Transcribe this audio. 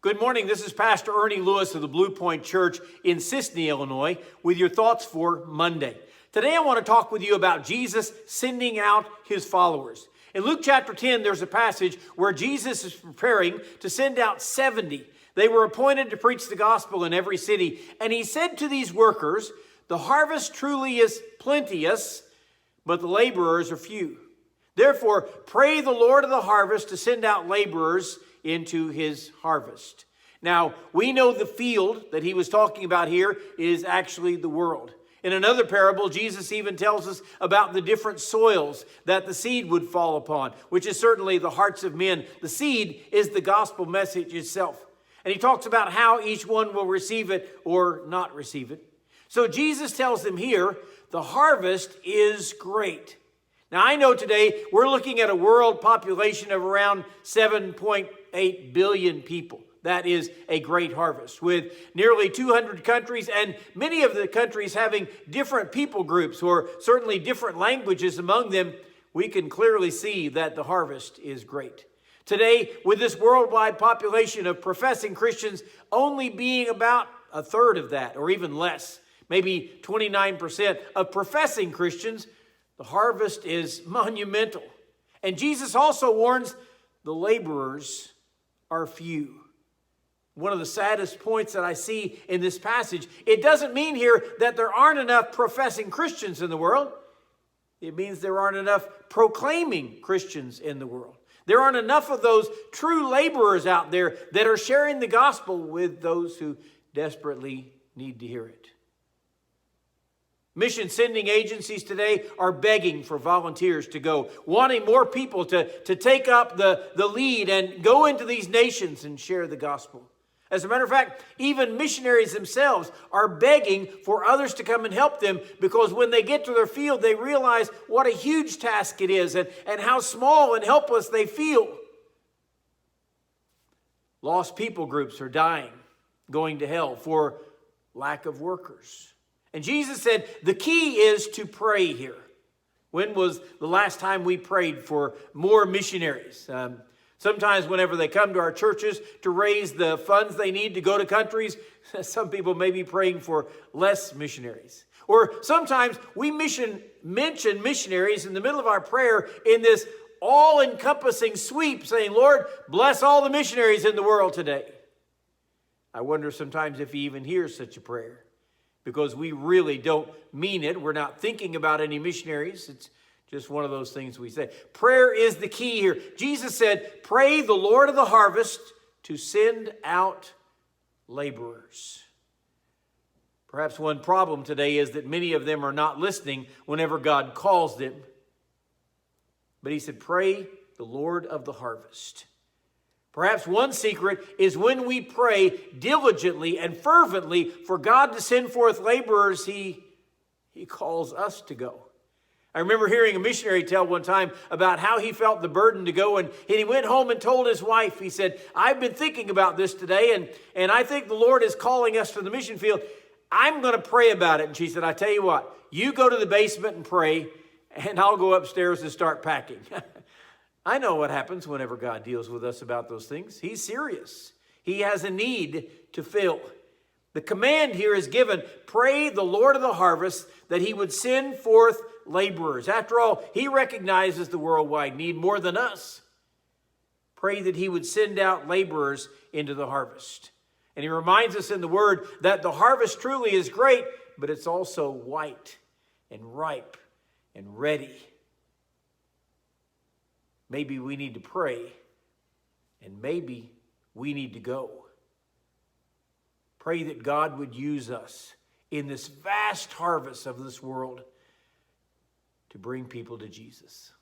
Good morning. This is Pastor Ernie Lewis of the Blue Point Church in Sisney, Illinois, with your thoughts for Monday. Today I want to talk with you about Jesus sending out his followers. In Luke chapter 10, there's a passage where Jesus is preparing to send out 70. They were appointed to preach the gospel in every city. And he said to these workers, "The harvest truly is plenteous, but the laborers are few. Therefore, pray the Lord of the harvest to send out laborers into his harvest." Now, we know the field that he was talking about here is actually the world. In another parable, Jesus even tells us about the different soils that the seed would fall upon, which is certainly the hearts of men. The seed is the gospel message itself. And he talks about how each one will receive it or not receive it. So Jesus tells them here, the harvest is great. Now, I know today we're looking at a world population of around 7.8 billion people. That is a great harvest, with nearly 200 countries, and many of the countries having different people groups or certainly different languages among them. We can clearly see that the harvest is great. Today, with this worldwide population of professing Christians only being about a third of that, or even less, maybe 29% of professing Christians, the harvest is monumental. And Jesus also warns the laborers are few. One of the saddest points that I see in this passage, it doesn't mean here that there aren't enough professing Christians in the world. It means there aren't enough proclaiming Christians in the world. There aren't enough of those true laborers out there that are sharing the gospel with those who desperately need to hear it. Mission sending agencies today are begging for volunteers to go, wanting more people to take up the lead and go into these nations and share the gospel. As a matter of fact, even missionaries themselves are begging for others to come and help them, because when they get to their field, they realize what a huge task it is and how small and helpless they feel. Lost people groups are dying, going to hell for lack of workers. And Jesus said the key is to pray here. When was the last time we prayed for more missionaries? Sometimes whenever they come to our churches to raise the funds they need to go to countries, some people may be praying for less missionaries. Or sometimes we mention missionaries in the middle of our prayer in this all-encompassing sweep, saying, "Lord, bless all the missionaries in the world today." I wonder sometimes if he even hears such a prayer, because we really don't mean it. We're not thinking about any missionaries. It's just one of those things we say. Prayer is the key here. Jesus said, pray the Lord of the harvest to send out laborers. Perhaps one problem today is that many of them are not listening whenever God calls them. But he said, pray the Lord of the harvest. Perhaps one secret is when we pray diligently and fervently for God to send forth laborers, he calls us to go. I remember hearing a missionary tell one time about how he felt the burden to go, and he went home and told his wife, he said, "I've been thinking about this today, and I think the Lord is calling us to the mission field. I'm going to pray about it." And she said, "I tell you what, you go to the basement and pray, and I'll go upstairs and start packing." I know what happens whenever God deals with us about those things. He's serious. He has a need to fill. The command here is given, pray the Lord of the harvest that he would send forth laborers. After all, he recognizes the worldwide need more than us. Pray that he would send out laborers into the harvest. And he reminds us in the word that the harvest truly is great, but it's also white and ripe and ready. Maybe we need to pray, and maybe we need to go. Pray that God would use us in this vast harvest of this world to bring people to Jesus.